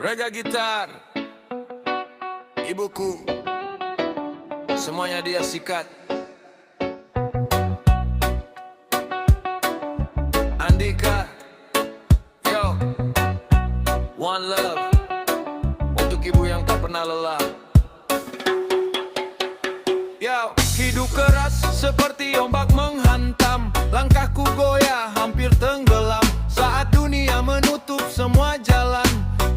Rega gitar, ibuku, semuanya dia sikat. Andika, yo, one love, untuk ibu yang tak pernah lelah. Yo, hidup keras seperti ombak menghantam, langkahku goyah hampir tenggelam. Saat dunia menutup semua jalan,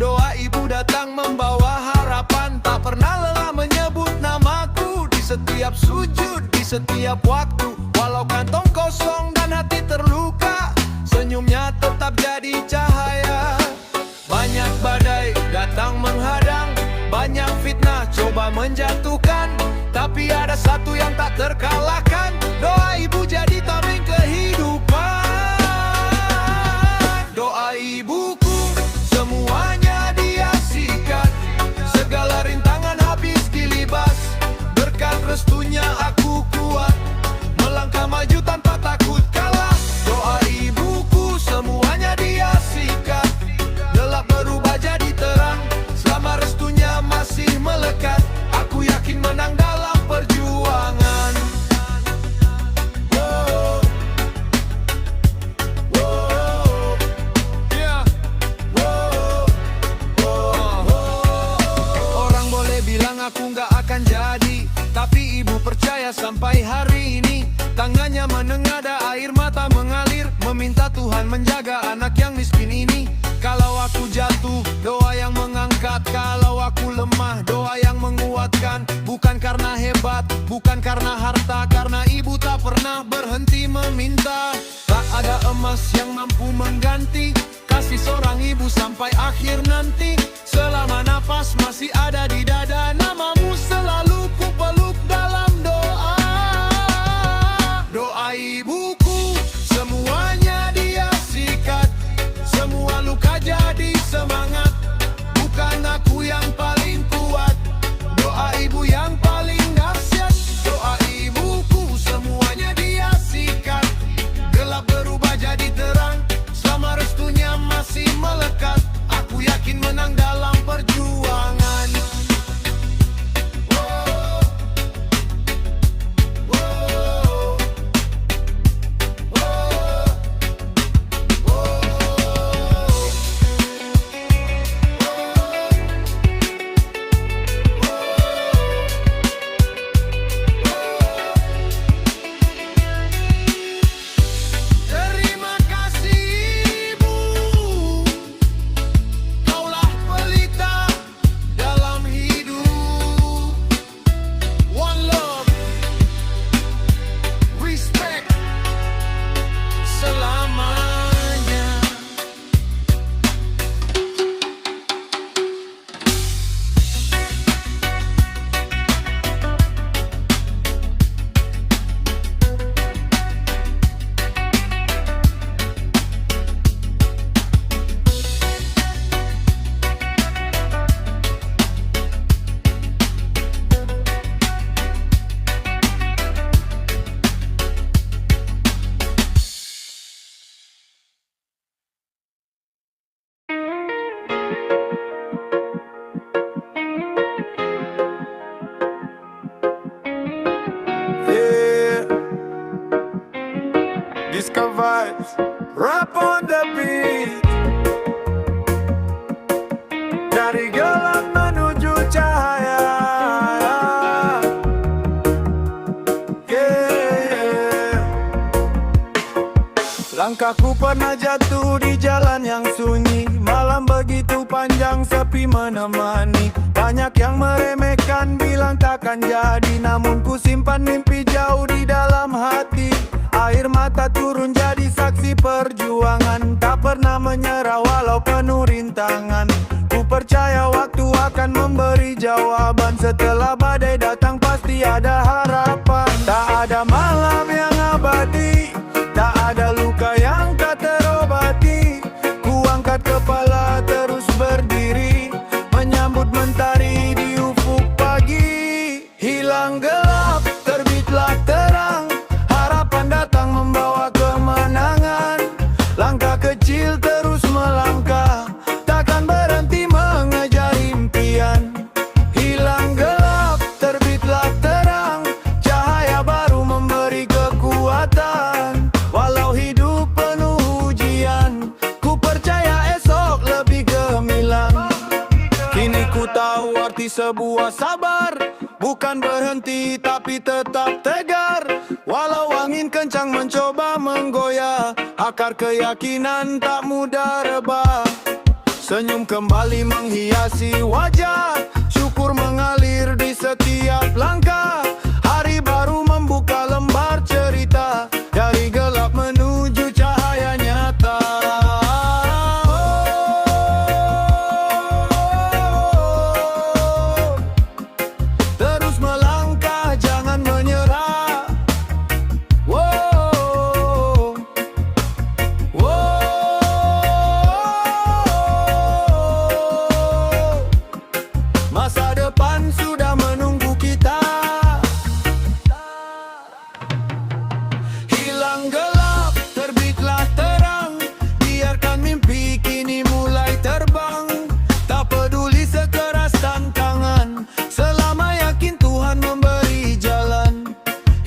doa ibu datang membawa harapan. Tak pernah lelah menyebut namaku di setiap sujud, di setiap waktu. Walau kantong kosong dan hati terluka, senyumnya tetap jadi cahaya. Banyak badai datang menghadang, banyak fitnah coba menjatuhkan, tapi ada satu yang tak terkalahkan, doa ibu jadi tameng kehidupan. Doa ibuku, semuanya dia sikat, segala rintangan habis dilibas. Berkat restunya aku kuat, melangkah maju tanpa takut kalah. Doa ibuku, semuanya dia sikat, gelap berubah jadi terang, selama restunya masih melekat. Aku yakin menang dalam perjuangan. Wow. Wow. Yeah. Wow. Wow. Orang boleh bilang aku gak akan jadi, tapi ibu percaya sampai hari ini. Tangannya menengadah, air mata mengalir, meminta Tuhan menjaga anak yang miskin ini. Kalau aku jatuh, doa yang mengangkat. Kalau aku lemah, doa yang menguatkan. Bukan karena hebat, bukan karena harta, karena ibu tak pernah berhenti meminta. Tak ada emas yang mampu mengganti kasih seorang ibu sampai akhir nanti. Selama nafas masih ada di dada, namamu selalu ku peluk dalam doa. Doa ibuku, semuanya dia sikat, semua luka jadi semangat. Bukan aku yang paling kuat, doa ibu yang paling dahsyat. Doa ibuku, semuanya dia sikat, gelap berubah jadi terang, selama restunya masih melekat. Aku yakin menang dalam perjuangan. Wow. Wow. Terima kasih ibu, kaulah pelita dalam hidup. One love, respect selamanya. Yeah, disco vibes, rap on the beat. Dari gelap menuju cahaya. Yeah. Langkahku pernah jatuh di jalan yang sunyi, malam begitu panjang sepi menemani. Banyak yang meremehkan, bilang takkan jadi, namun ku simpan mimpi jauh di dalam hati. Air mata turun jadi saksi perjuangan, tak pernah menyerah walau penuh rintangan. Ku percaya waktu akan memberi jawaban, setelah badai datang pasti ada harapan. Tak ada malam yang abadi, tak ada luka yang tak terobati. Ku angkat kepala terus berdiri, menyambut mentari di ufuk pagi. Hilang gelap, terbitlah terang, harapan datang membawa kemenangan. Langkah kecil terus melangkah, takkan berhenti mengejar. kekuatan. Walau hidup penuh ujian, ku percaya esok lebih gemilang. Kini ku tahu arti sebuah sabar, bukan berhenti tapi tetap tegar. Walau angin kencang mencoba menggoyah, akar keyakinan tak mudah rebah. Senyum kembali menghiasi wajah, syukur mengalir di setiap langkah. Hari baru membuka lembar cerita, dari gelap menuju cahaya nyata. Terus melangkah, jangan menyerah. Wow. Masa depan sudah menunggu kita. Hilang gelap, terbitlah terang. Biarkan mimpi kini mulai terbang. Tak peduli sekeras tantangan, selama yakin Tuhan memberi jalan.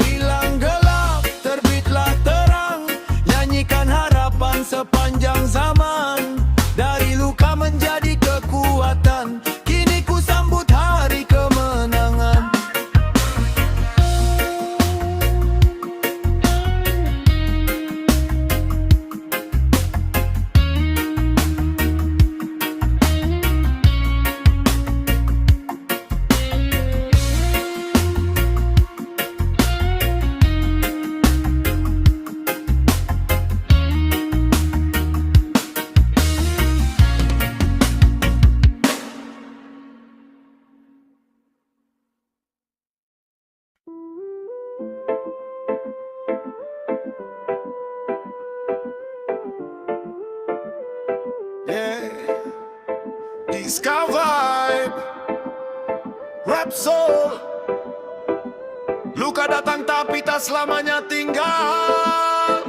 Hilang gelap, terbitlah terang. Nyanyikan harapan sepanjang zaman. Dari luka menjadi kekuatan, kini ku sambut hari kemenangan. Yeah, Disco Vibe, Rap Soul. Luka datang tapi tak selamanya tinggal.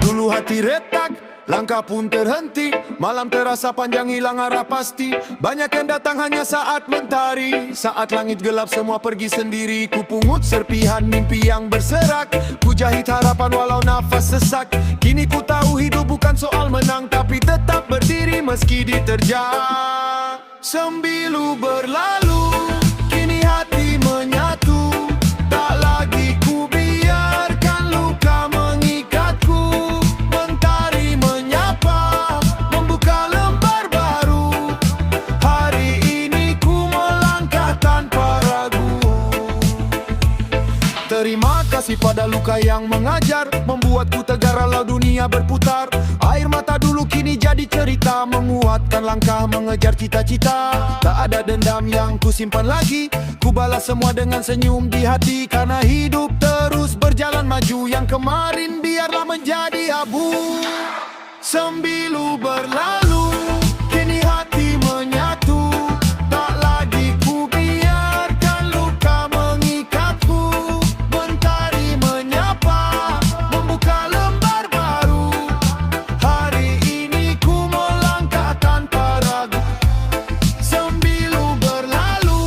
Dulu hati retak, langkah pun terhenti. Malam terasa panjang, hilang arah pasti. Banyak yang datang hanya saat mentari. Saat langit gelap semua pergi sendiri. Ku pungut serpihan mimpi yang berserak. Ku jahit harapan walau nafas sesak. Kini ku tahu hidup bukan soal menang, tapi tetap berdiri meski diterjang. Sembilu berlalu, kini hati menyatu. Tak lagi ku biarkan luka mengikatku. Mentari menyapa, membuka lembar baru. Hari ini ku melangkah tanpa ragu. Terima kasih pada luka yang mengajar, membuatku tegar walau dunia berputar. Air mata dulu kini jadi cerita, menguatkan langkah mengejar cita-cita. Tak ada dendam yang ku simpan lagi, ku balas semua dengan senyum di hati. Karena hidup terus berjalan maju, yang kemarin biarlah menjadi abu. Sembilu berlalu, kini hati menyatu. Tak lagi ku biarkan luka mengikatku. Mentari menyapa, membuka lembar baru. Hari ini ku melangkah tanpa ragu. Sembilu berlalu,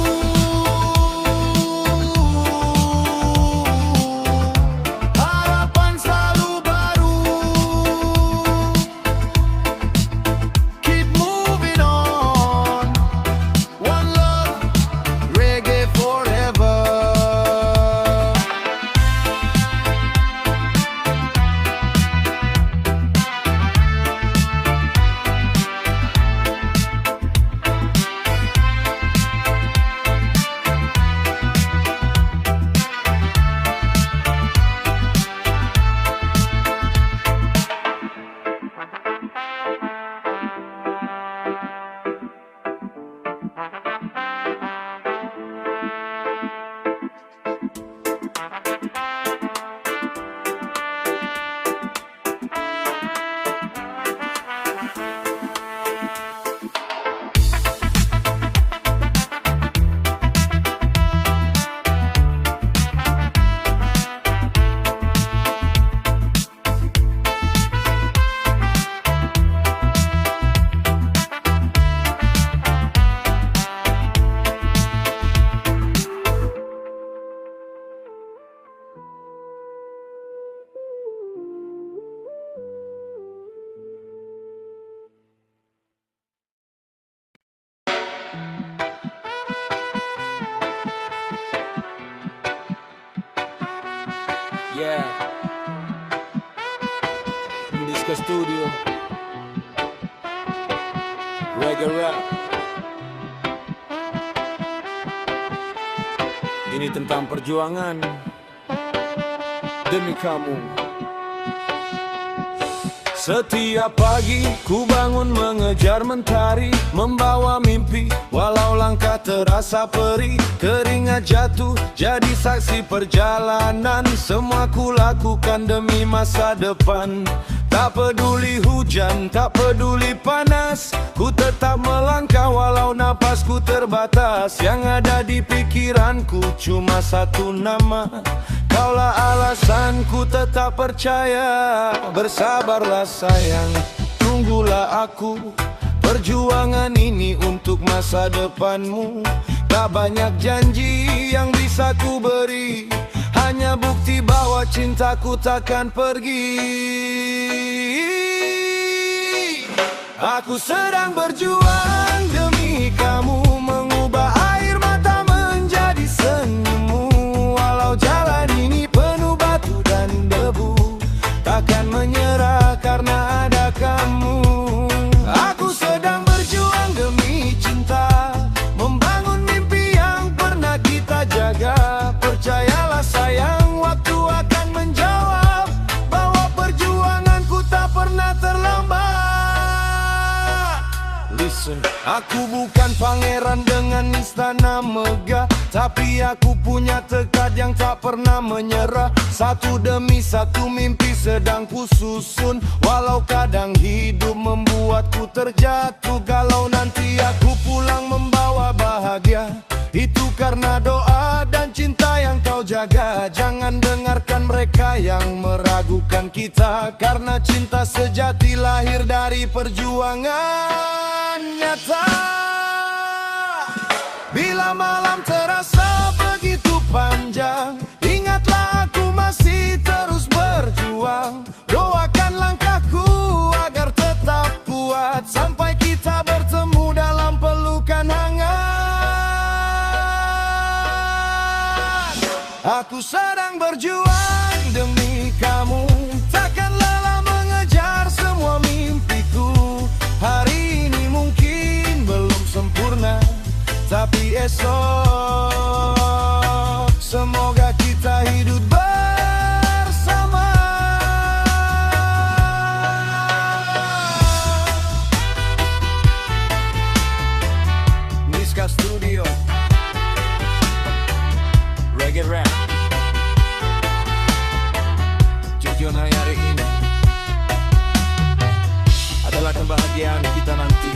harapan selalu baru. Keep Yeah, Disco Studio, Reggae Rap. Ini tentang perjuangan demi kamu. Setiap pagi ku bangun mengejar mentari, membawa mimpi walau langkah terasa perih. Keringat jatuh jadi saksi perjalanan, semua ku lakukan demi masa depan. Tak peduli hujan, tak peduli panas, ku tetap melangkah walau napasku terbatas. Yang ada di pikiranku cuma satu nama, kaulah alasanku tetap percaya. Bersabarlah sayang, tunggulah aku, perjuangan ini untuk masa depanmu. Tak banyak janji yang bisa ku beri, hanya bukti bahwa cintaku takkan pergi. Aku sedang berjuang demi kamu, mengubah air mata menjadi senyummu. Walau jalan ini penuh batu dan debu, takkan menyerah karena ada kamu. Aku sedang berjuang demi cinta, membangun mimpi yang pernah kita jaga. Percayalah sayang, waktu akan menjawab bahwa perjuanganku tak pernah terlambat. Listen, aku bukan pangeran dengan istana megah, tapi aku punya tekad yang tak pernah menyerah. Satu demi satu mimpi sedang ku susun, walau kadang hidup membuatku terjatuh. Kalau nanti aku pulang membawa bahagia, itu karena doa dan cinta yang kau jaga. Jangan dengarkan mereka yang meragukan kita, karena cinta sejati lahir dari perjuangan nyata. Bila malam terasa begitu panjang, ingatlah aku masih terus berjuang. Doakan langkahku agar tetap kuat, sampai kita bertemu dalam pelukan hangat. Aku sedang berjuang demi kamu, takkan lelah mengejar semua mimpiku. Hari ini mungkin belum sempurna, tapi esok semoga kita hidup bersama. Niska Studio, Reggae Rap. Tujuan hari ini adalah kebahagiaan kita nanti.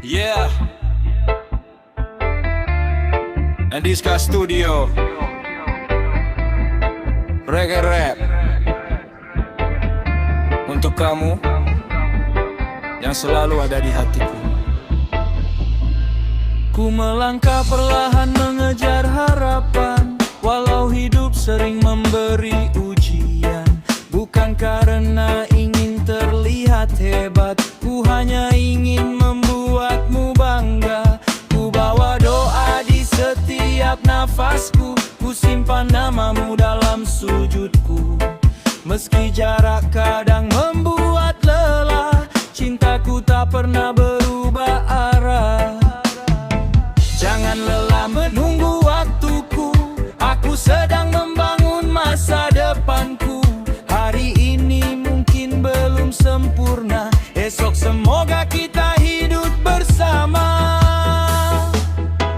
Yeah, Niska Studio, Reggae Rap. Untuk kamu yang selalu ada di hatiku. Ku melangkah perlahan mengejar harapan, walau hidup sering memberi ujian. Bukan karena ingin terlihat hebat, ku hanya ingin membuatmu bangga. Ku bawa doa di setiap nafasku, ku simpan namamu dalam sujudku. Meski jarak kadang membuat lelah, cintaku tak pernah berubah arah. Jangan lelah menunggu waktuku, aku sedang membangun masa depanku. Hari ini mungkin belum sempurna, esok semoga kita hidup bersama.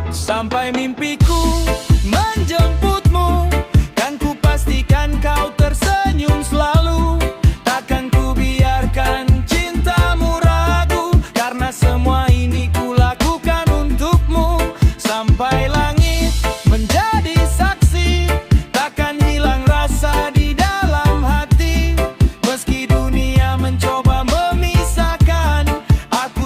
Sampai mimpiku menjemputmu, kan ku pastikan kau tersenyum selalu. Takkan ku biarkan cintamu ragu, karena semua ini ku lakukan untukmu. Sampai langit menjadi saksi, takkan hilang rasa di dalam hati. Meski dunia mencoba memisahkan, aku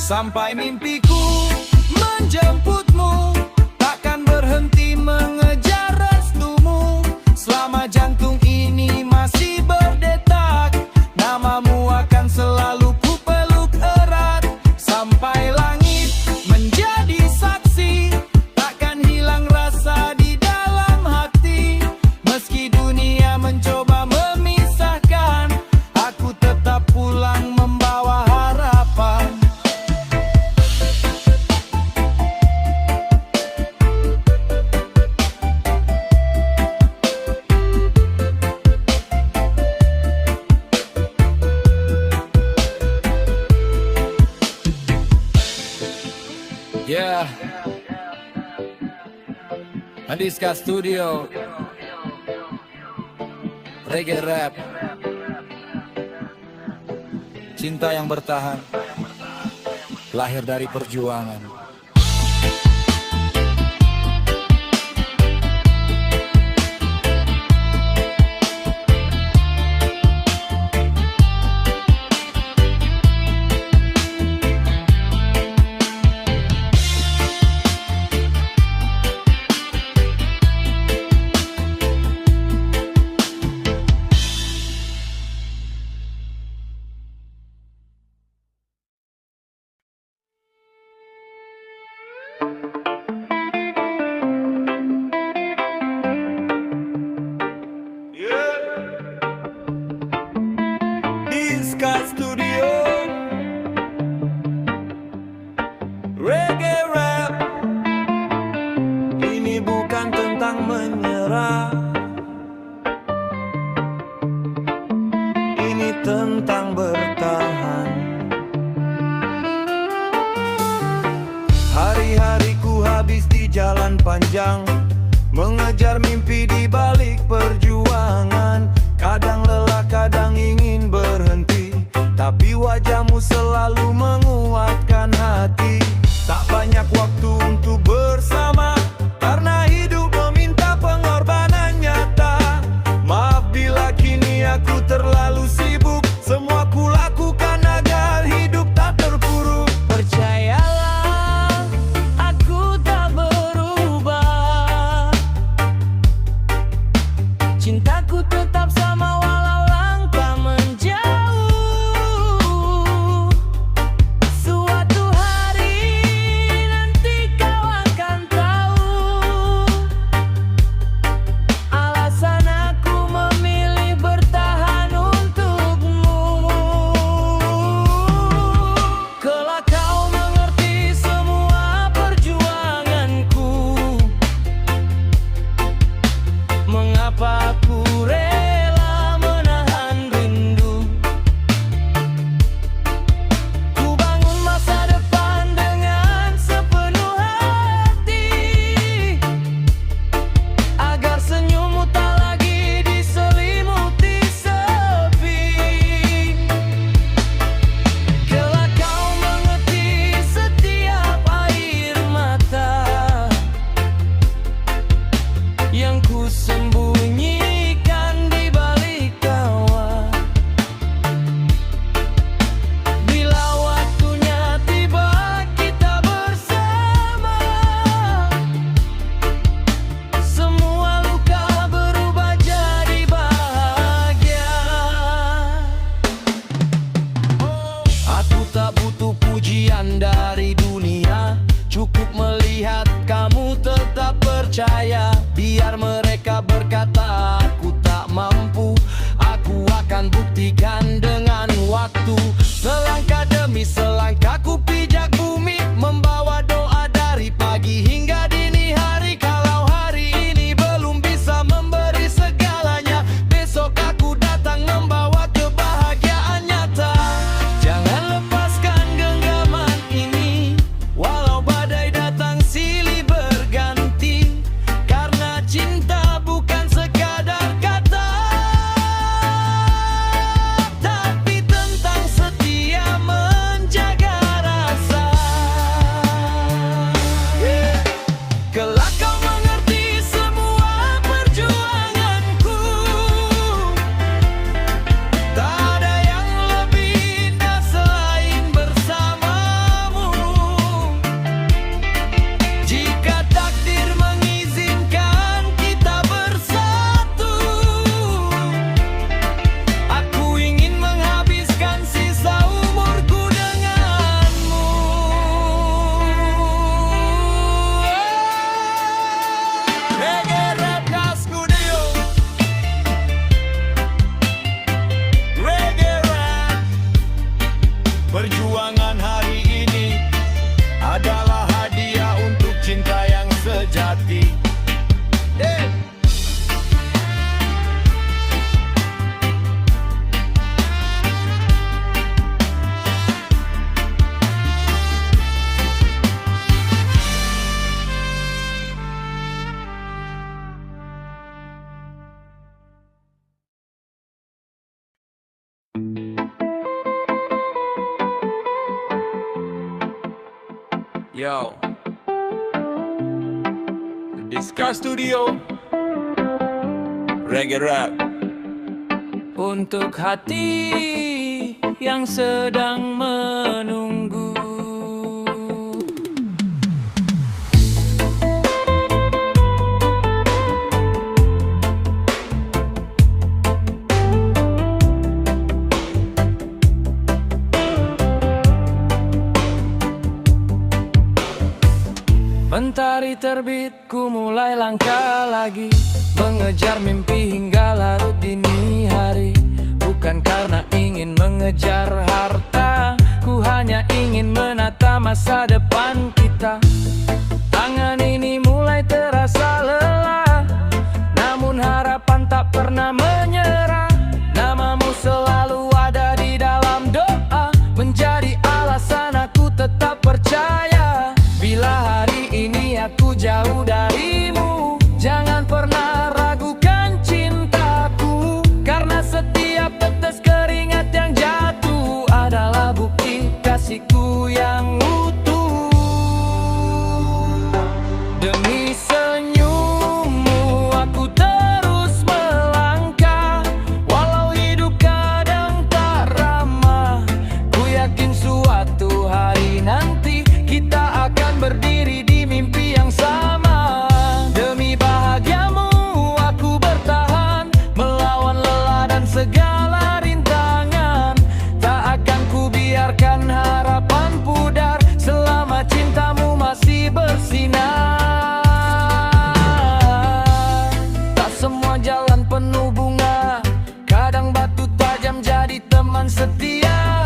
Sampai mimpiku menjemputmu, takkan berhenti mengejar restumu. Selama jantung ini masih berdetak, namamu akan selalu ku peluk erat. Sampai langit menjadi saksi, takkan hilang rasa di dalam hati. Meski dunia mencoba memisahkan, aku tetap pulang membawa harapan. Yeah, Andiska Studio, reggae rap, cinta yang bertahan, lahir dari perjuangan. Andiska Studio, reggae rap. Ini bukan tentang menyerah, ini tentang bertahan. Hari-hariku habis di jalan panjang, mengejar mimpi di balik perjuangan. Kadang lelah, kadang ingin berhenti, tapi wajahmu selalu menguatkan hati. Tak banyak waktu untuk bersama, karena hidup meminta pengorbanan nyata. Maaf bila kini aku terlalu sibuk, semua ku lakukan agar hidup tak terpuruk. Percayalah, aku tak berubah, cintaku tetap sama walau langkah menjauh. Suatu hari nanti kau akan tahu alasan aku memilih bertahan untukmu. Kelak kau mengerti semua perjuanganku, mengapa aku rela menahan rindu. Ku bangun masa depan dengan sepenuh hati, agar senyummu tak lagi diselimuti sepi. Kelak kau mengerti setiap air mata yang ku sembunyikan di balik tawa. Bila waktunya tiba kita bersama, semua luka berubah jadi bahagia. Aku tak butuh pujian dari dunia, cukup melihat kamu tetap percaya. Biar mereka berkata aku tak mampu, aku akan buktikan dengan waktu. Selangkah demi selangkah ku pijak bumi, membawa doa dari pagi hingga dini hari. Kalau hari ini belum bisa memberi segalanya, besok aku datang membawa kebahagiaan nyata. Jangan lepaskan genggaman ini, walau badai datang silih berganti. Karena cinta bukan sekadar kata, tapi tentang setia menjaga Perjuangan hari ini adalah hadiah untuk cinta yang sejati. Yo, Discar Studio, Reggae Rap. Untuk hati yang sedang menunggu, mentari terbit, ku mulai langkah lagi, mengejar mimpi hingga larut dini hari. Bukan karena ingin mengejar harta, ku hanya ingin menata masa depan kita. Tangan ini mulai terasa lelah, namun harapan tak pernah menyerah. Namamu selalu ada di dalam doa, menjadi alasan aku tetap percaya. Bila hari ini aku jauh darimu, jangan pernah ragukan cintaku, karena setiap tetes keringat yang jatuh adalah bukti kasihku yang utuh. Demi senyummu aku terus melangkah, walau hidup kadang tak ramah. Ku yakin suatu hari nanti kita akan berdiri di mimpi yang sama. Demi bahagiamu aku bertahan, melawan lelah dan segala rintangan. Tak akan ku biarkan harapan pudar selama cintamu masih bersinar. Tak semua jalan penuh bunga, kadang batu tajam jadi teman setia.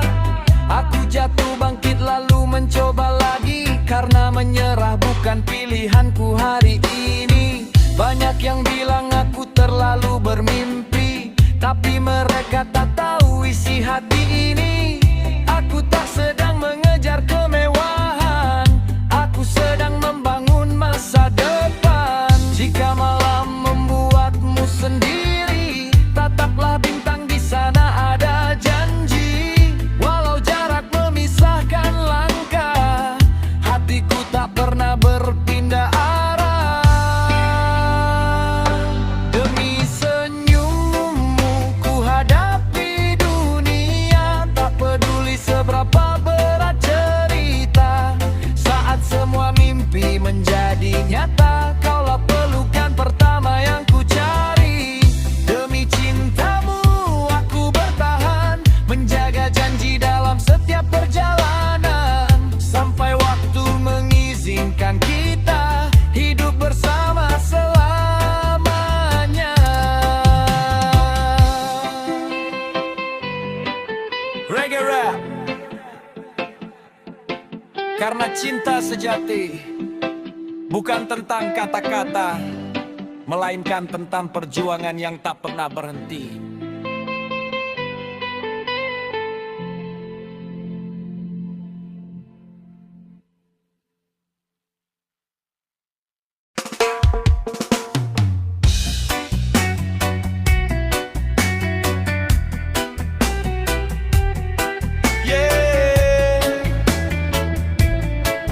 Aku jatuh bangkit lalu mencoba lagi, karena menyerah bukan pilihanku hari ini. Banyak yang bilang aku terlalu bermimpi, tapi mereka tak tahu isi hati ini. Aku tak sedang mengejar kemewahan, aku sedang membangun masa depan. Jika malam membuatmu sendiri, tataplah bintang di sana ada janji. Walau jarak memisahkan langkah, hatiku tak pernah berpindah arah. Demi senyummu ku hadapi dunia, tak peduli seberapa berat cerita. Saat semua mimpi menjadi nyata, kaulah pelukan pertama yang ku cari. Demi cintamu aku bertahan, menjaga janji dalam setiap perjalanan, sampai waktu mengizinkan kita hidup bersama selamanya. Reggae Rap. Karena cinta sejati bukan tentang kata-kata, melainkan tentang perjuangan yang tak pernah berhenti.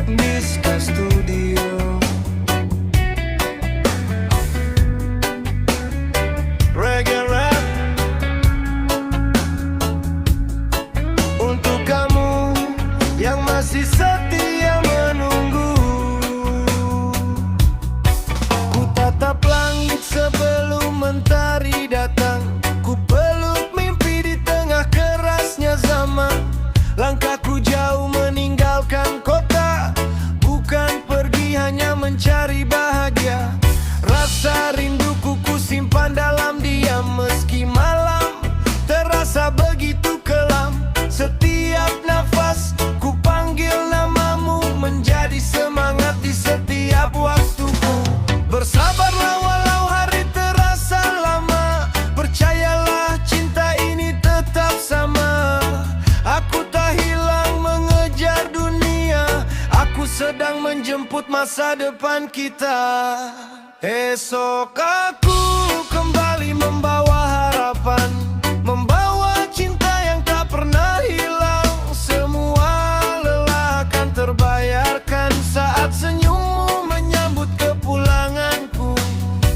Discar Studio, Reggae Rap. Untuk kamu yang masih setia menunggu, ku tatap langit sebelum mentari datang. Ku peluk mimpi di tengah kerasnya zaman. Langkahku jauh meninggalkan kota, bukan pergi hanya mencari bahagia. Rasa rinduku ku simpan dalam diam, meski malam terasa begitu kelam. Setiap nafas sedang menjemput masa depan kita. Esok aku kembali membawa harapan, membawa cinta yang tak pernah hilang. Semua lelah akan terbayarkan saat senyummu menyambut kepulanganku.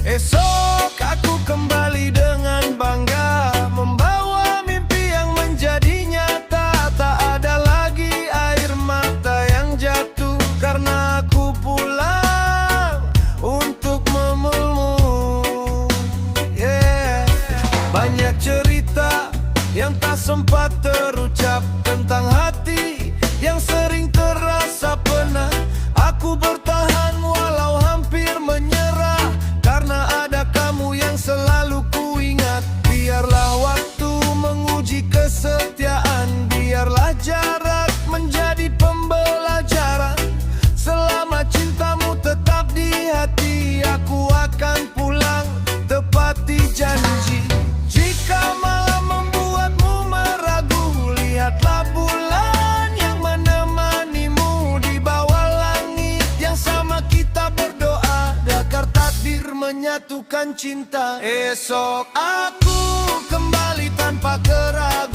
Esok aku kembali dengan bangga, membawa mimpi yang menjadi nyata. Tak ada lagi air mata yang jatuh karena aku pulang untuk memelukmu. Yeah. Banyak cerita yang tak sempat terucap tentang hati yang sering terasa penat. Aku bertahan walau hampir menyerah karena ada kamu yang selalu kuingat. Biarlah waktu menguji kesetiaan, biarlah jarak menjadi pembelajaran. Selama cintamu tetap di hati, aku akan pulang tepati janji. Jika malam membuatmu meragu, lihatlah bulan yang menemanimu di bawah langit yang sama. Kita berdoa agar takdir menyatukan cinta. Esok aku kembali tanpa keraguan,